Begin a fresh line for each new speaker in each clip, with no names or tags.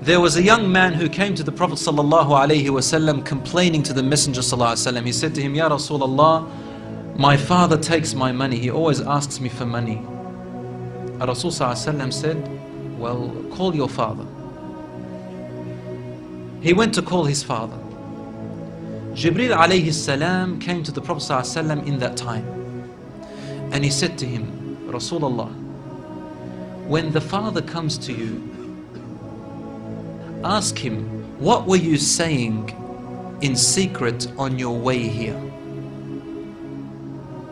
There was a young man who came to the Prophet ﷺ complaining to the Messenger ﷺ. He said to him, Ya Rasulullah, my father takes my money. He always asks me for money. Rasul ﷺ said, well, call your father. He went to call his father. Jibreel alayhi salam came to the Prophet ﷺ in that time. And he said to him, Rasulullah, when the father comes to you, ask him, what were you saying in secret on your way here?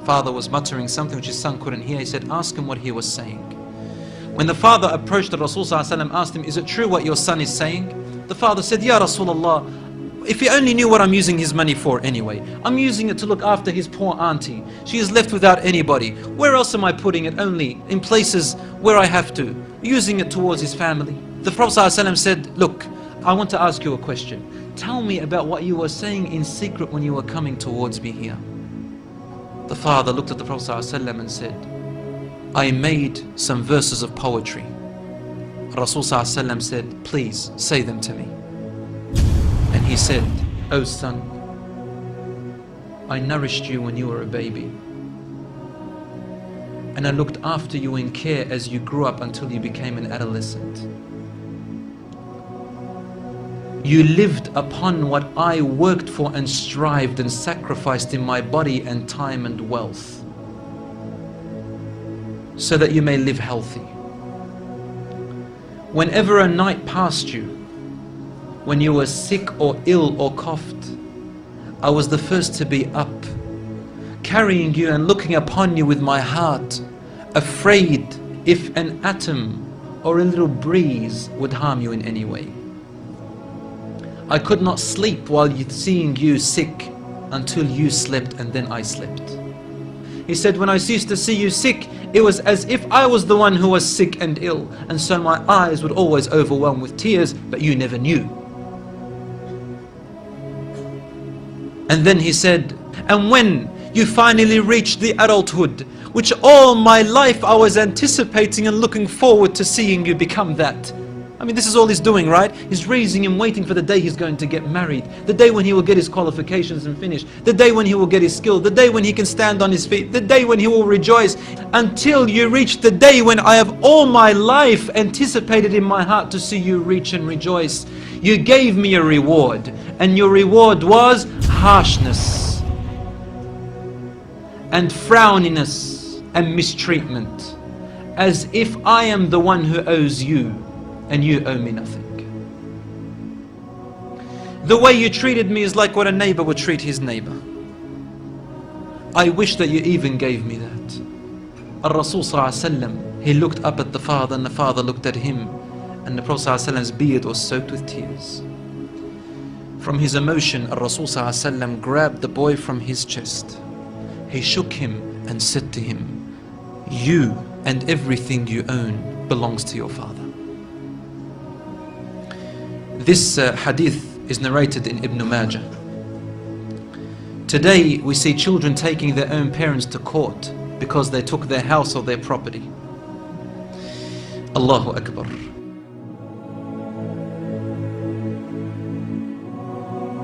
Father was muttering something which his son couldn't hear. He said, ask him what he was saying. When the father approached the Rasul ﷺ, asked him, is it true what your son is saying? The father said, Ya Rasulullah, if he only knew what I'm using his money for anyway. I'm using it to look after his poor auntie. She is left without anybody. Where else am I putting it? Only in places where I have to. Using it towards his family. The Prophet ﷺ said, look, I want to ask you a question. Tell me about what you were saying in secret when you were coming towards me here. The father looked at the Prophet ﷺ and said, I made some verses of poetry. Rasul ﷺ said, please say them to me. And he said, oh son, I nourished you when you were a baby. And I looked after you in care as you grew up until you became an adolescent. You lived upon what I worked for and strived and sacrificed in my body and time and wealth, so that you may live healthy. Whenever a night passed you, when you were sick or ill or coughed, I was the first to be up, carrying you and looking upon you with my heart, afraid if an atom or a little breeze would harm you in any way. I could not sleep while seeing you sick until you slept, and then I slept. He said, when I ceased to see you sick, it was as if I was the one who was sick and ill, and so my eyes would always overwhelm with tears, but you never knew. And then he said, and when you finally reached the adulthood, which all my life I was anticipating and looking forward to seeing you become that. I mean, this is all he's doing, right? He's raising him, waiting for the day he's going to get married, the day when he will get his qualifications and finish, the day when he will get his skill, the day when he can stand on his feet, the day when he will rejoice, until you reach the day when I have all my life anticipated in my heart to see you reach and rejoice. You gave me a reward, and your reward was harshness and frowniness and mistreatment, as if I am the one who owes you and you owe me nothing. The way you treated me is like what a neighbor would treat his neighbor. I wish that you even gave me that. Al-Rasul ﷺ, he looked up at the father, and the father looked at him, and the Prophet ﷺ's beard was soaked with tears. From his emotion, Al-Rasul ﷺ grabbed the boy from his chest. He shook him and said to him, you and everything you own belongs to your father. This hadith is narrated in Ibn Majah. Today we see children taking their own parents to court because they took their house or their property. Allahu Akbar.